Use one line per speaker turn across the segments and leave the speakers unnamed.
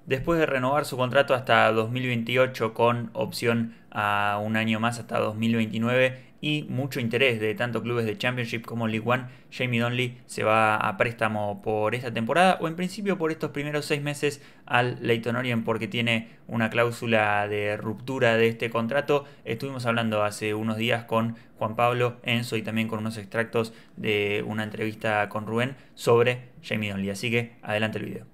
Después de renovar su contrato hasta 2028 con opción a un año más hasta 2029 y mucho interés de tanto clubes de Championship como League One, Jamie Donley se va a préstamo por esta temporada o en principio por estos primeros 6 meses al Leyton Orient porque tiene una cláusula de ruptura de este contrato. Estuvimos hablando hace unos días con Juan Pablo Enzo y también con unos extractos de una entrevista con Rubén sobre Jamie Donley, así que adelante el video.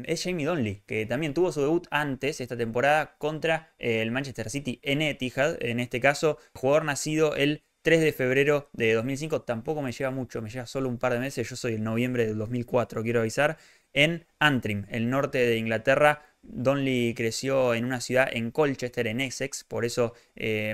Es Jamie Donley, que también tuvo su debut antes esta temporada contra el Manchester City en Etihad. En este caso, jugador nacido el 3 de febrero de 2005. Tampoco me lleva mucho, me lleva solo un par de meses. Yo soy el noviembre del 2004, quiero avisar. En Antrim, el norte de Inglaterra. Donley creció en una ciudad en Colchester, en Essex. Por eso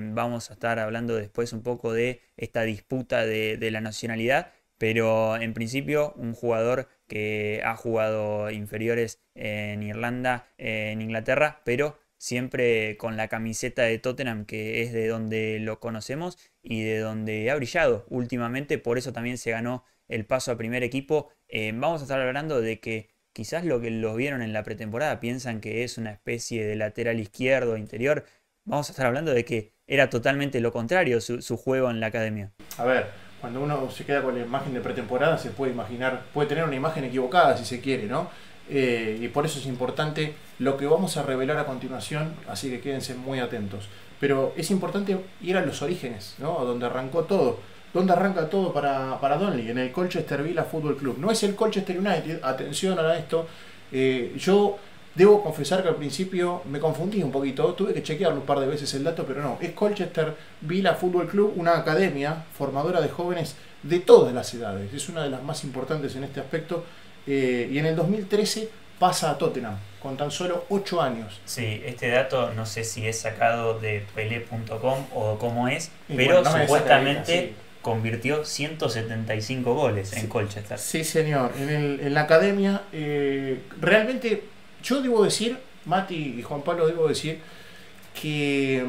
vamos a estar hablando después un poco de esta disputa de la nacionalidad. Pero en principio un jugador que ha jugado inferiores en Irlanda, en Inglaterra, pero siempre con la camiseta de Tottenham, que es de donde lo conocemos y de donde ha brillado últimamente, por eso también se ganó el paso a primer equipo. Vamos a estar hablando de que quizás lo que los vieron en la pretemporada piensan que es una especie de lateral izquierdo interior. Vamos a estar hablando de que era totalmente lo contrario su juego en la academia.
A ver, cuando uno se queda con la imagen de pretemporada se puede imaginar, puede tener una imagen equivocada si se quiere, ¿no? Y por eso es importante lo que vamos a revelar a continuación, así que quédense muy atentos. Pero es importante ir a los orígenes, ¿no? A donde arrancó todo. ¿Dónde arranca todo para Donley? En el Colchester Villa Football Club. No es el Colchester United, atención a esto. Yo debo confesar que al principio me confundí un poquito, tuve que chequearlo un par de veces el dato, pero no, es Colchester Villa Football Club, una academia formadora de jóvenes de todas las edades, es una de las más importantes en este aspecto, y en el 2013 pasa a Tottenham, con tan solo 8 años.
Sí, este dato no sé si es sacado de Pelé.com o cómo es,
Y
pero
bueno, no
supuestamente convirtió 175 goles en Colchester.
Sí, señor, en la academia, realmente yo debo decir, Mati y Juan Pablo, debo decir que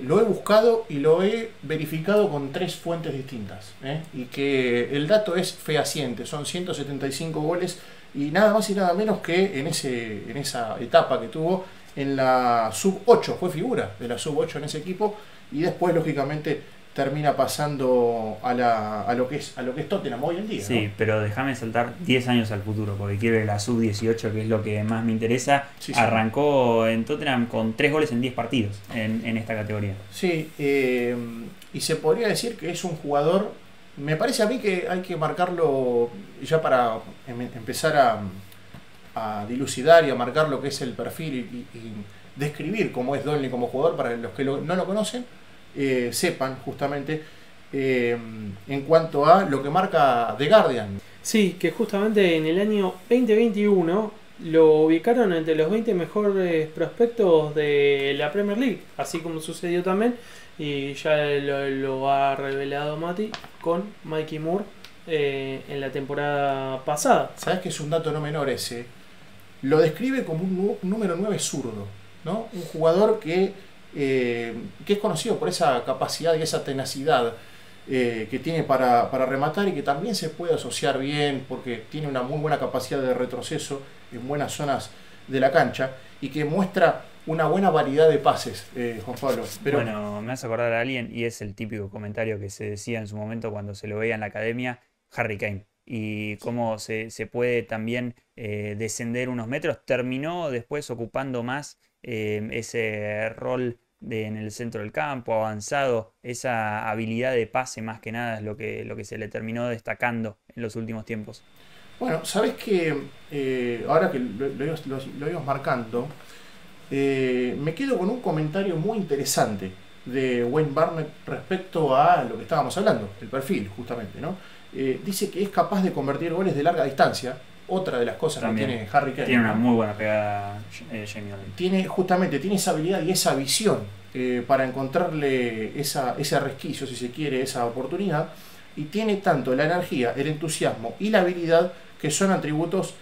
lo he buscado y lo he verificado con 3 fuentes distintas, y que el dato es fehaciente, son 175 goles y nada más y nada menos que en esa etapa que tuvo en la sub-8, fue figura de la sub-8 en ese equipo y después lógicamente termina pasando a lo que es Tottenham hoy en día,
Sí,
¿no?
pero déjame saltar 10 años al futuro, porque quiero ir a la sub-18, que es lo que más me interesa.
Sí, sí.
Arrancó en Tottenham con 3 goles en 10 partidos en esta categoría.
Sí, y se podría decir que es un jugador, me parece a mí que hay que marcarlo ya para empezar a dilucidar y a marcar lo que es el perfil y describir cómo es Donley como jugador para los que no lo conocen, sepan justamente en cuanto a lo que marca The Guardian.
Sí, que justamente en el año 2021 lo ubicaron entre los 20 mejores prospectos de la Premier League, así como sucedió también, y ya lo ha revelado Mati con Mikey Moore en la temporada pasada.
¿Sabes que es un dato no menor ese? Lo describe como un número 9 zurdo, ¿no? Un jugador que es conocido por esa capacidad y esa tenacidad que tiene para rematar y que también se puede asociar bien porque tiene una muy buena capacidad de retroceso en buenas zonas de la cancha y que muestra una buena variedad de pases, Juan Pablo. Pero
Bueno, me hace acordar a alguien y es el típico comentario que se decía en su momento cuando se lo veía en la academia, Harry Kane. Y cómo se puede también descender unos metros. Terminó después ocupando más ese rol en el centro del campo, avanzado, esa habilidad de pase más que nada es lo que se le terminó destacando en los últimos tiempos.
bueno, sabes que ahora que lo ibas marcando, me quedo con un comentario muy interesante de Wayne Barnett respecto a lo que estábamos hablando, el perfil justamente, ¿no? Dice que es capaz de convertir goles de larga distancia, otra de las cosas
También
que tiene Harry Kane.
tiene una
¿no?
muy buena pegada Jamie Donley.
Tiene esa habilidad y esa visión para encontrarle ese resquicio, si se quiere, esa oportunidad, y tiene tanto la energía, el entusiasmo y la habilidad que son atributos,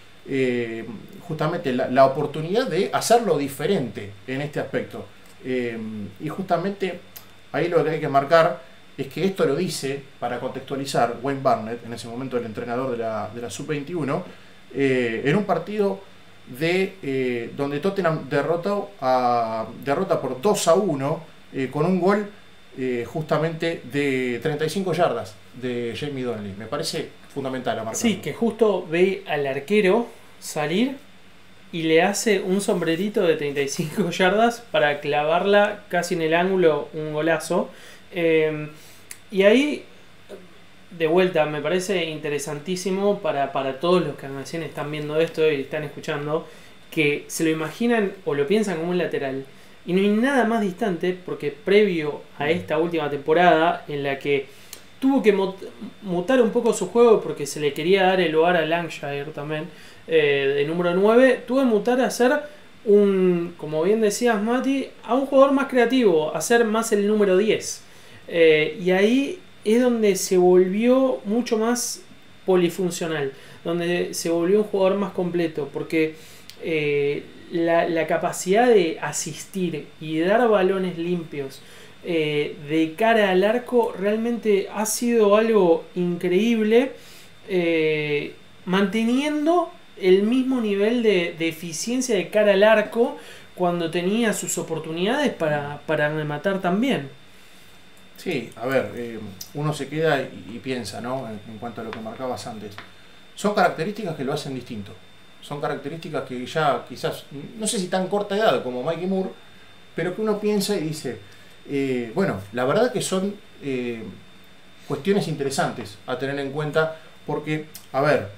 justamente la oportunidad de hacerlo diferente en este aspecto. Y justamente ahí lo que hay que marcar es que esto lo dice, para contextualizar, Wayne Barnett, en ese momento el entrenador de la Sub-21, en un partido donde Tottenham derrota por 2-1 con un gol justamente de 35 yardas de Jamie Donley. Me parece fundamental a marcar.
Sí, que justo ve al arquero salir y le hace un sombrerito de 35 yardas para clavarla casi en el ángulo, un golazo. Y ahí, de vuelta, me parece interesantísimo para todos los que recién están viendo esto y están escuchando, que se lo imaginan o lo piensan como un lateral. Y no hay nada más distante, porque previo a esta última temporada, en la que tuvo que mutar un poco su juego porque se le quería dar el lugar a Lancashire también, de número 9, tuvo que mutar a ser como bien decías, Mati, a un jugador más creativo, a ser más el número 10. Y ahí es donde se volvió mucho más polifuncional, donde se volvió un jugador más completo, porque la capacidad de asistir y dar balones limpios de cara al arco realmente ha sido algo increíble, manteniendo el mismo nivel de eficiencia de cara al arco cuando tenía sus oportunidades para rematar también.
Sí, a ver, uno se queda y piensa, ¿no? En cuanto a lo que marcabas antes. Son características que lo hacen distinto. Son características que ya quizás, no sé si tan corta edad como Mikey Moore, pero que uno piensa y dice, bueno, la verdad que son cuestiones interesantes a tener en cuenta porque, a ver,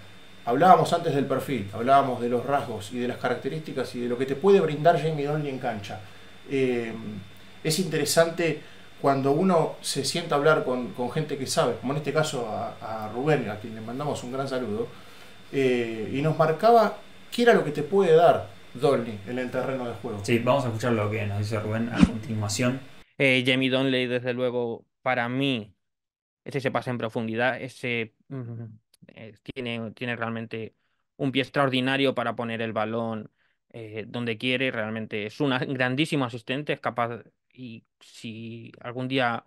hablábamos antes del perfil, hablábamos de los rasgos y de las características y de lo que te puede brindar Jamie Donley en cancha. Es interesante cuando uno se sienta a hablar con gente que sabe, como en este caso a Rubén, a quien le mandamos un gran saludo, y nos marcaba qué era lo que te puede dar Donley en el terreno de juego.
Sí, vamos a escuchar lo que nos dice Rubén a continuación.
Jamie Donley, desde luego, para mí, ese pase en profundidad, tiene realmente un pie extraordinario para poner el balón donde quiere. Realmente es un grandísimo asistente, es capaz, y si algún día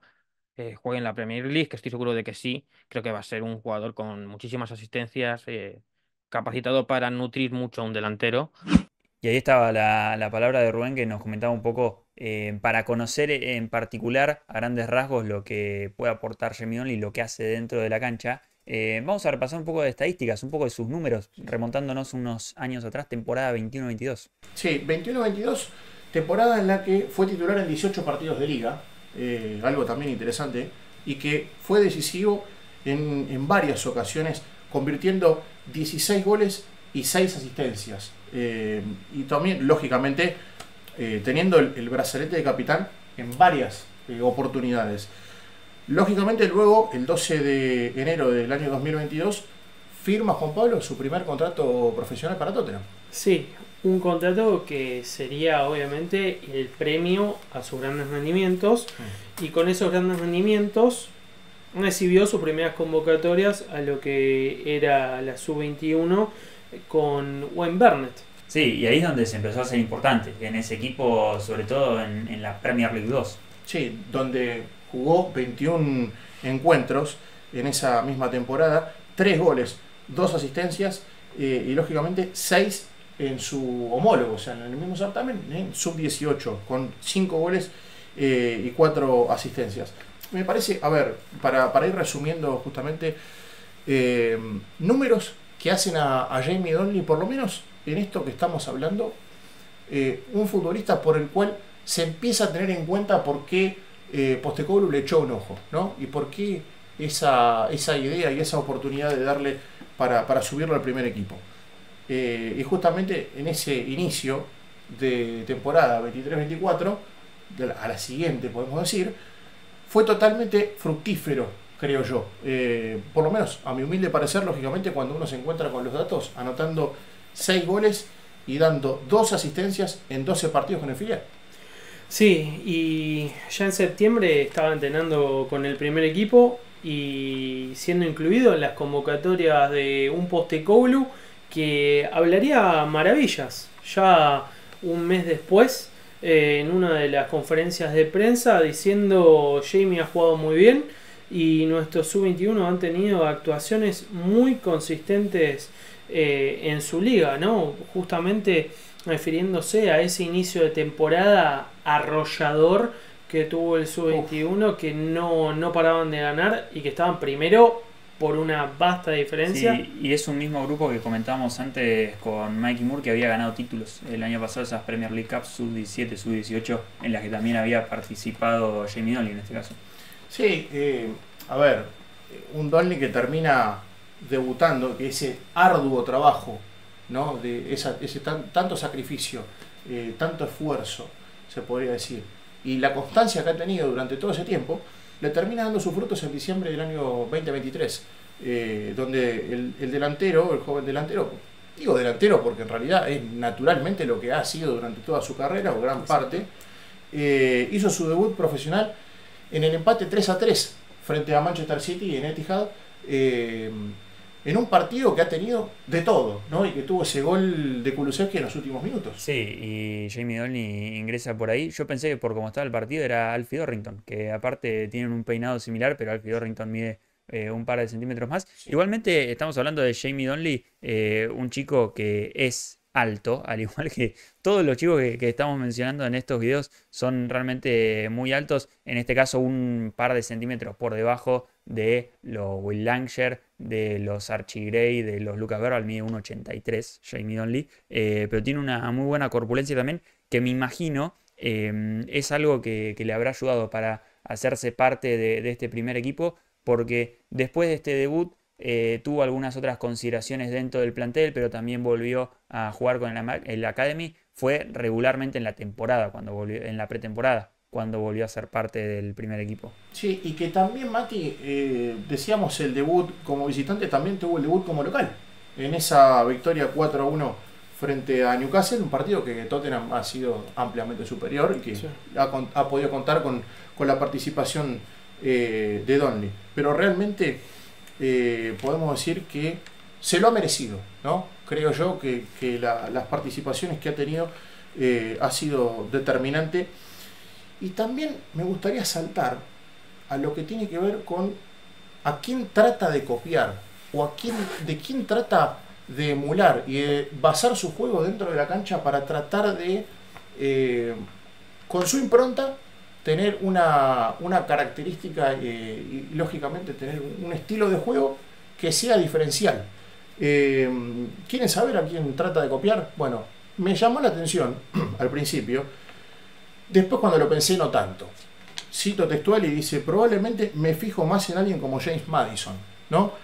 juegue en la Premier League, que estoy seguro de que sí, creo que va a ser un jugador con muchísimas asistencias, capacitado para nutrir mucho a un delantero.
Y ahí estaba la palabra de Rubén que nos comentaba un poco para conocer en particular a grandes rasgos lo que puede aportar Jamie Donley y lo que hace dentro de la cancha. Vamos a repasar un poco de estadísticas, un poco de sus números, remontándonos unos años atrás, temporada 21-22.
Sí, 21-22, temporada en la que fue titular en 18 partidos de liga, algo también interesante, y que fue decisivo en varias ocasiones, convirtiendo 16 goles y 6 asistencias. Y también, lógicamente, teniendo el brazalete de capitán en varias oportunidades. Lógicamente, luego, el 12 de enero del año 2022, firma Juan Pablo su primer contrato profesional para Tottenham.
Sí, un contrato que sería obviamente el premio a sus grandes rendimientos, y con esos grandes rendimientos recibió sus primeras convocatorias a lo que era la Sub-21 con Wayne Burnett.
Sí, y ahí es donde se empezó a ser importante, en ese equipo, sobre todo en la Premier League 2.
Sí, donde jugó 21 encuentros en esa misma temporada, 3 goles, 2 asistencias y lógicamente 6 en su homólogo, o sea, en el mismo certamen, en Sub-18, con 5 goles y 4 asistencias. Me parece, a ver, para ir resumiendo justamente, números que hacen a Jamie Donley, por lo menos en esto que estamos hablando, un futbolista por el cual se empieza a tener en cuenta por qué Postecoglou le echó un ojo, ¿no? Y por qué esa idea y esa oportunidad de darle para subirlo al primer equipo. Y justamente en ese inicio de temporada 23-24, a la siguiente podemos decir, fue totalmente fructífero, creo yo. Por lo menos a mi humilde parecer, lógicamente, cuando uno se encuentra con los datos, anotando 6 goles y dando 2 asistencias en 12 partidos con el filial.
Sí, y ya en septiembre estaba entrenando con el primer equipo y siendo incluido en las convocatorias de un Postecoglou que hablaría maravillas. Ya un mes después, en una de las conferencias de prensa, diciendo: Jamie ha jugado muy bien y nuestros sub-21 han tenido actuaciones muy consistentes en su liga, ¿no? Justamente refiriéndose a ese inicio de temporada arrollador que tuvo el Sub-21, que no paraban de ganar y que estaban primero por una vasta diferencia.
Sí, y es un mismo grupo que comentábamos antes con Mikey Moore, que había ganado títulos el año pasado, esas Premier League Cups sub-17, sub-18, en las que también había participado Jamie Donley en este caso.
Sí, a ver, un Donley que termina debutando, que ese arduo trabajo, ¿no? De ese tanto sacrificio, tanto esfuerzo, se podría decir, y la constancia que ha tenido durante todo ese tiempo, le termina dando sus frutos en diciembre del año 2023, donde el delantero, el joven delantero, digo delantero porque en realidad es naturalmente lo que ha sido durante toda su carrera, o gran parte, hizo su debut profesional en el empate 3-3 frente a Manchester City en Etihad, en un partido que ha tenido de todo, ¿no? Y que tuvo ese gol de Kulusevski en los últimos minutos.
Sí, y Jamie Donley ingresa por ahí. Yo pensé que por cómo estaba el partido era Alfie Dorrington, que aparte tienen un peinado similar, pero Alfie Dorrington mide un par de centímetros más.
Sí.
Igualmente estamos hablando de Jamie Donley, un chico que es alto, al igual que todos los chicos que estamos mencionando en estos videos son realmente muy altos. En este caso un par de centímetros por debajo de los Will Langsher, de los Archie Gray, de los Lucas Verbal, mide 1,83 Jamie Donley, pero tiene una muy buena corpulencia también, que me imagino es algo que le habrá ayudado para hacerse parte de este primer equipo, porque después de este debut tuvo algunas otras consideraciones dentro del plantel, pero también volvió a jugar con el Academy. Fue regularmente en la temporada, cuando volvió, en la pretemporada, cuando volvió a ser parte del primer equipo.
Sí, y que también, Mati, decíamos el debut como visitante, también tuvo el debut como local, en esa victoria 4-1 frente a Newcastle, un partido que Tottenham ha sido ampliamente superior y que
Sí.
ha podido contar con la participación de Donley. Pero realmente podemos decir que se lo ha merecido, ¿no? Creo yo que las participaciones que ha tenido ha sido determinante. Y también me gustaría saltar a lo que tiene que ver con a quién trata de copiar o de quién trata de emular y de basar su juego dentro de la cancha para tratar de, con su impronta, tener una característica y lógicamente tener un estilo de juego que sea diferencial. ¿Quieren saber a quién trata de copiar? Bueno, me llamó la atención al principio. Después cuando lo pensé no tanto. Cito textual y dice, probablemente me fijo más en alguien como James Maddison, ¿no?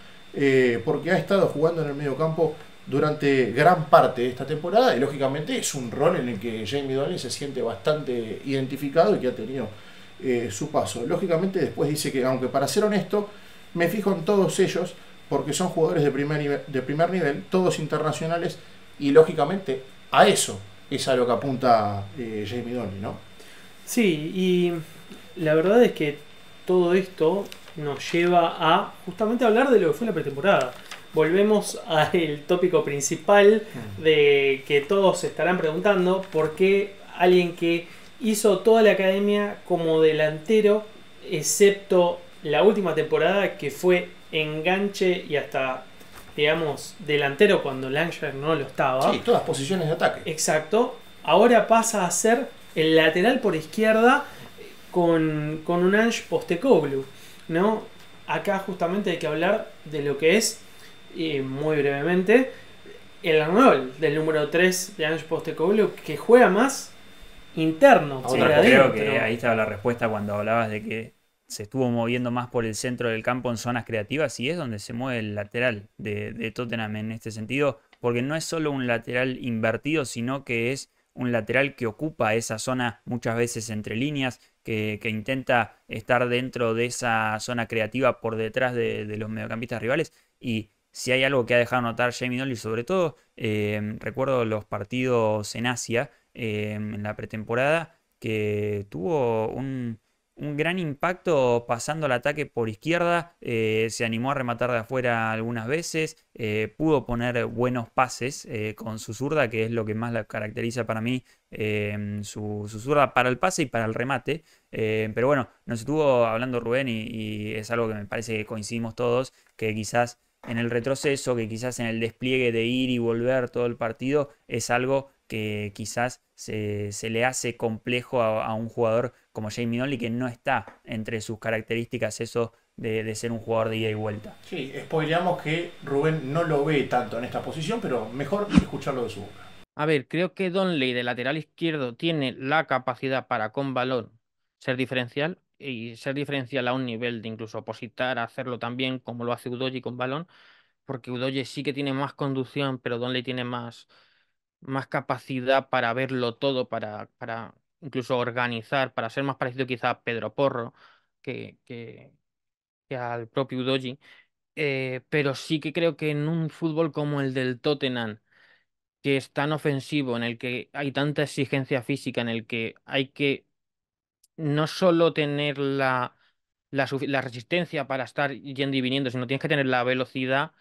Porque ha estado jugando en el medio campo durante gran parte de esta temporada y lógicamente es un rol en el que Jamie Donley se siente bastante identificado y que ha tenido su paso. Lógicamente después dice que, aunque para ser honesto, me fijo en todos ellos porque son jugadores de primer nivel, todos internacionales, y lógicamente a eso es a lo que apunta Jamie Donley, ¿no?
Sí, y la verdad es que todo esto nos lleva a justamente hablar de lo que fue la pretemporada. Volvemos al tópico principal de que todos se estarán preguntando por qué alguien que hizo toda la academia como delantero, excepto la última temporada que fue enganche y hasta, digamos, delantero cuando Langsher no lo estaba.
Sí, todas posiciones de ataque.
Exacto. Ahora pasa a ser el lateral por izquierda con un Ange Postecoglou, ¿no? Acá justamente hay que hablar de lo que es, muy brevemente, el rol del número 3 de Ange Postecoglou, que juega más interno.
Sí,
por
creo
adentro.
que ahí estaba la respuesta cuando hablabas de que se estuvo moviendo más por el centro del campo en zonas creativas, y es donde se mueve el lateral de Tottenham en este sentido, porque no es solo un lateral invertido, sino que es un lateral que ocupa esa zona muchas veces entre líneas, que intenta estar dentro de esa zona creativa por detrás de los mediocampistas rivales. Y si hay algo que ha dejado notar Jamie Donley, sobre todo, recuerdo los partidos en Asia, en la pretemporada, que tuvo un gran impacto pasando al ataque por izquierda, se animó a rematar de afuera algunas veces, pudo poner buenos pases con su zurda, que es lo que más la caracteriza para mí, su zurda para el pase y para el remate. Pero bueno, nos estuvo hablando Rubén y es algo que me parece que coincidimos todos, que quizás en el retroceso, que quizás en el despliegue de ir y volver todo el partido es algo que quizás se le hace complejo a un jugador como Jamie Donley, que no está entre sus características eso de ser un jugador de ida y vuelta.
Sí, spoileamos que Rubén no lo ve tanto en esta posición, pero mejor escucharlo de su boca.
A ver, creo que Donley de lateral izquierdo tiene la capacidad para con balón ser diferencial y ser diferencial a un nivel de incluso opositar, hacerlo también como lo hace Udogie con balón, porque Udogie sí que tiene más conducción, pero Donley tiene más capacidad para verlo todo, para incluso organizar, para ser más parecido quizá a Pedro Porro que, que, que al propio Udogie. Pero sí que creo que en un fútbol como el del Tottenham, que es tan ofensivo, en el que hay tanta exigencia física, en el que hay que no solo tener la resistencia para estar yendo y viniendo, sino tienes que tener la velocidad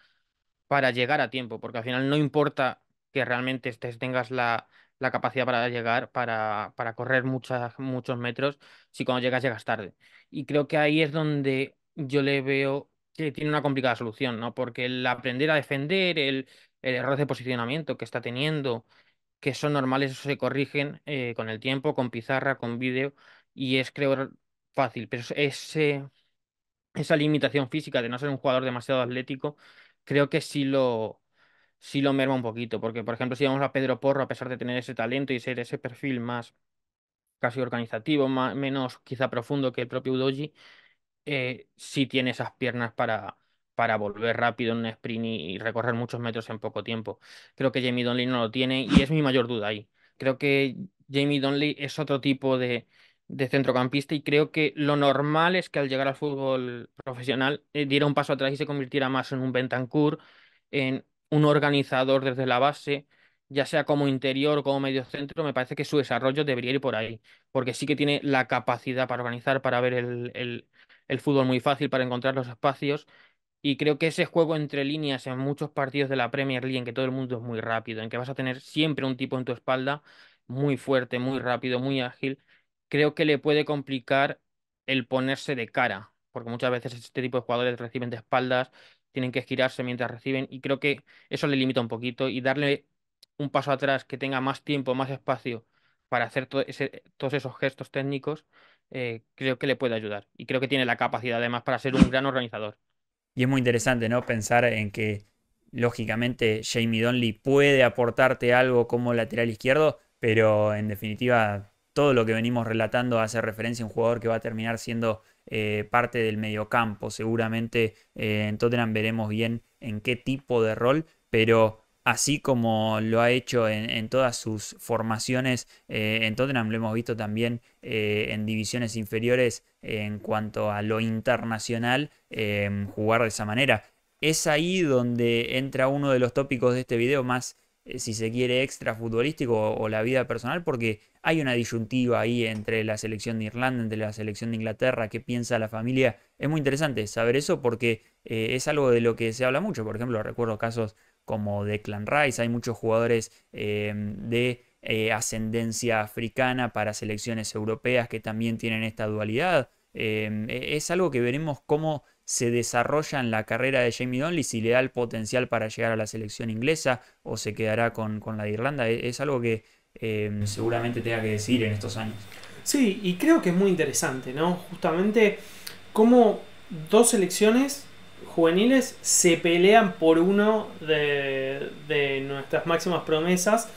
para llegar a tiempo, porque al final no importa que realmente tengas la capacidad para llegar, para correr muchos metros, si cuando llegas tarde. Y creo que ahí es donde yo le veo que tiene una complicada solución, ¿no? Porque el aprender a defender, el error de posicionamiento que está teniendo, que son normales, eso se corrigen con el tiempo, con pizarra, con vídeo, y es, creo, fácil, pero esa limitación física de no ser un jugador demasiado atlético, creo que sí lo merma un poquito, porque por ejemplo si vamos a Pedro Porro, a pesar de tener ese talento y ser ese perfil más casi organizativo, menos quizá profundo que el propio Udogie, sí tiene esas piernas para volver rápido en un sprint y recorrer muchos metros en poco tiempo. Creo que Jamie Donley no lo tiene y es mi mayor duda ahí. Creo que Jamie Donley es otro tipo de centrocampista y creo que lo normal es que al llegar al fútbol profesional diera un paso atrás y se convirtiera más en un Bentancur, en un organizador desde la base, ya sea como interior o como medio centro. Me parece que su desarrollo debería ir por ahí, porque sí que tiene la capacidad para organizar, para ver el fútbol muy fácil, para encontrar los espacios. Y creo que ese juego entre líneas en muchos partidos de la Premier League, en que todo el mundo es muy rápido, en que vas a tener siempre un tipo en tu espalda muy fuerte, muy rápido, muy ágil, creo que le puede complicar el ponerse de cara, porque muchas veces este tipo de jugadores reciben de espaldas, tienen que girarse mientras reciben, y creo que eso le limita un poquito y darle un paso atrás, que tenga más tiempo, más espacio para hacer todos esos gestos técnicos, creo que le puede ayudar. Y creo que tiene la capacidad además para ser un gran organizador.
Y es muy interesante, ¿no? Pensar en que, lógicamente, Jamie Donley puede aportarte algo como lateral izquierdo, pero en definitiva, todo lo que venimos relatando hace referencia a un jugador que va a terminar siendo parte del mediocampo. Seguramente en Tottenham veremos bien en qué tipo de rol, pero así como lo ha hecho en todas sus formaciones, en Tottenham lo hemos visto también en divisiones inferiores en cuanto a lo internacional, jugar de esa manera. Es ahí donde entra uno de los tópicos de este video más, si se quiere, extra futbolístico o la vida personal, porque hay una disyuntiva ahí entre la selección de Irlanda, entre la selección de Inglaterra, qué piensa la familia. Es muy interesante saber eso porque es algo de lo que se habla mucho. Por ejemplo, recuerdo casos como Declan Rice, hay muchos jugadores de ascendencia africana para selecciones europeas que también tienen esta dualidad. Es algo que veremos cómo se desarrolla en la carrera de Jamie Donley, si le da el potencial para llegar a la selección inglesa o se quedará con la de Irlanda. Es algo que seguramente tenga que decidir en estos años.
Sí, y creo que es muy interesante, ¿no? Justamente cómo dos selecciones juveniles se pelean por uno de nuestras máximas promesas.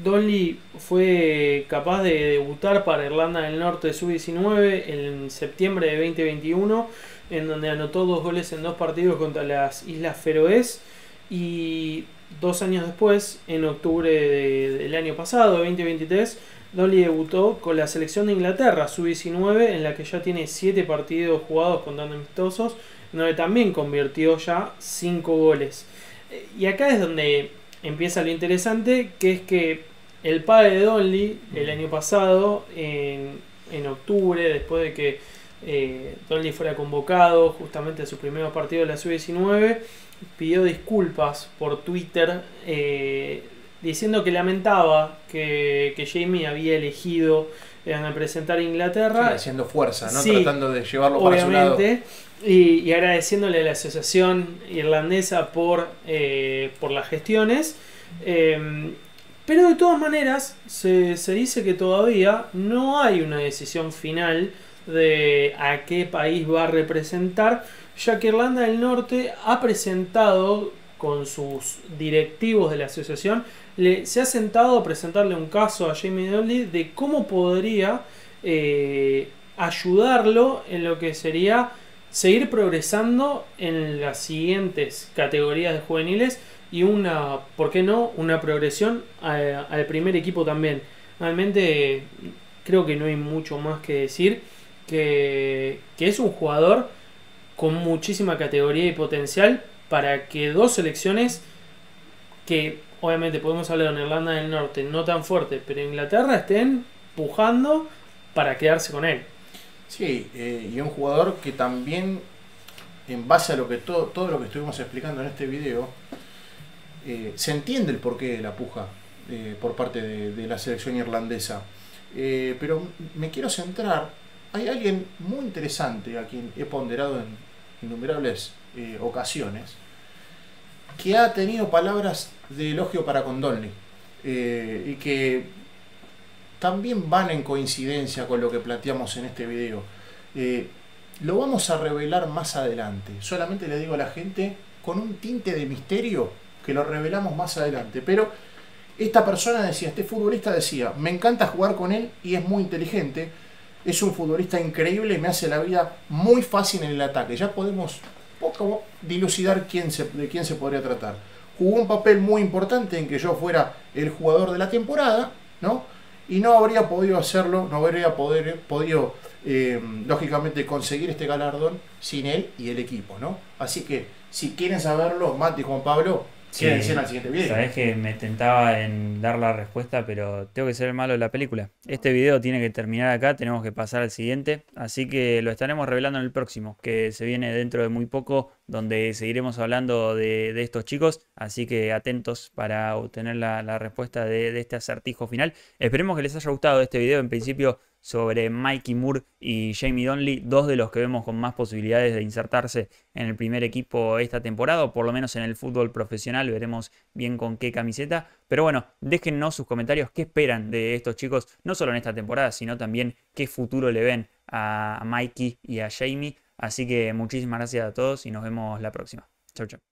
Donley fue capaz de debutar para Irlanda del Norte sub-19 en septiembre de 2021, en donde anotó 2 goles en 2 partidos contra las Islas Feroes, y 2 años después, en octubre del año pasado, 2023, Donley debutó con la selección de Inglaterra sub-19, en la que ya tiene 7 partidos jugados contando amistosos, donde también convirtió ya 5 goles. Y acá es donde empieza lo interesante, que es que el padre de Donley, el año pasado, en octubre, después de que Donley fuera convocado justamente a su primer partido de la sub-19, pidió disculpas por Twitter, diciendo que lamentaba que Jamie había elegido representar a Inglaterra.
Sí, haciendo fuerza, ¿no?
Sí,
tratando de llevarlo para su lado.
y agradeciéndole a la Asociación Irlandesa por las gestiones. Pero de todas maneras, se dice que todavía no hay una decisión final de a qué país va a representar, ya que Irlanda del Norte ha presentado con sus directivos de la asociación, se ha sentado a presentarle un caso a Jamie Donnelly de cómo podría ayudarlo en lo que sería seguir progresando en las siguientes categorías de juveniles y una, ¿por qué no?, una progresión al primer equipo también. Realmente creo que no hay mucho más que decir, que es un jugador con muchísima categoría y potencial para que dos selecciones que obviamente podemos hablar en Irlanda del Norte no tan fuerte, pero en Inglaterra estén pujando para quedarse con él.
Sí, y un jugador que también, en base a lo que todo lo que estuvimos explicando en este video, se entiende el porqué de la puja por parte de la selección irlandesa. Pero me quiero centrar, hay alguien muy interesante a quien he ponderado en innumerables ocasiones, que ha tenido palabras de elogio para con Donnelly, y que también van en coincidencia con lo que planteamos en este video. Lo vamos a revelar más adelante. Solamente le digo a la gente con un tinte de misterio que lo revelamos más adelante. Pero esta persona decía, este futbolista decía, me encanta jugar con él y es muy inteligente. Es un futbolista increíble y me hace la vida muy fácil en el ataque. Ya podemos poco dilucidar de quién se podría tratar. Jugó un papel muy importante en que yo fuera el jugador de la temporada, ¿no? Y no habría podido hacerlo, no habría podido lógicamente conseguir este galardón sin él y el equipo, ¿no? Así que si quieren saberlo, Mati y Juan Pablo, quédense al siguiente video.
Sabés que me tentaba en dar la respuesta, pero tengo que ser el malo de la película. Este video tiene que terminar acá, tenemos que pasar al siguiente, así que lo estaremos revelando en el próximo, que se viene dentro de muy poco, donde seguiremos hablando de estos chicos, así que atentos para obtener la respuesta de este acertijo final. Esperemos que les haya gustado este video, en principio sobre Mikey Moore y Jamie Donnelly, dos de los que vemos con más posibilidades de insertarse en el primer equipo esta temporada, o por lo menos en el fútbol profesional, veremos bien con qué camiseta. Pero bueno, déjennos sus comentarios, qué esperan de estos chicos, no solo en esta temporada, sino también qué futuro le ven a Mikey y a Jamie. Así que muchísimas gracias a todos y nos vemos la próxima. Chau, chau.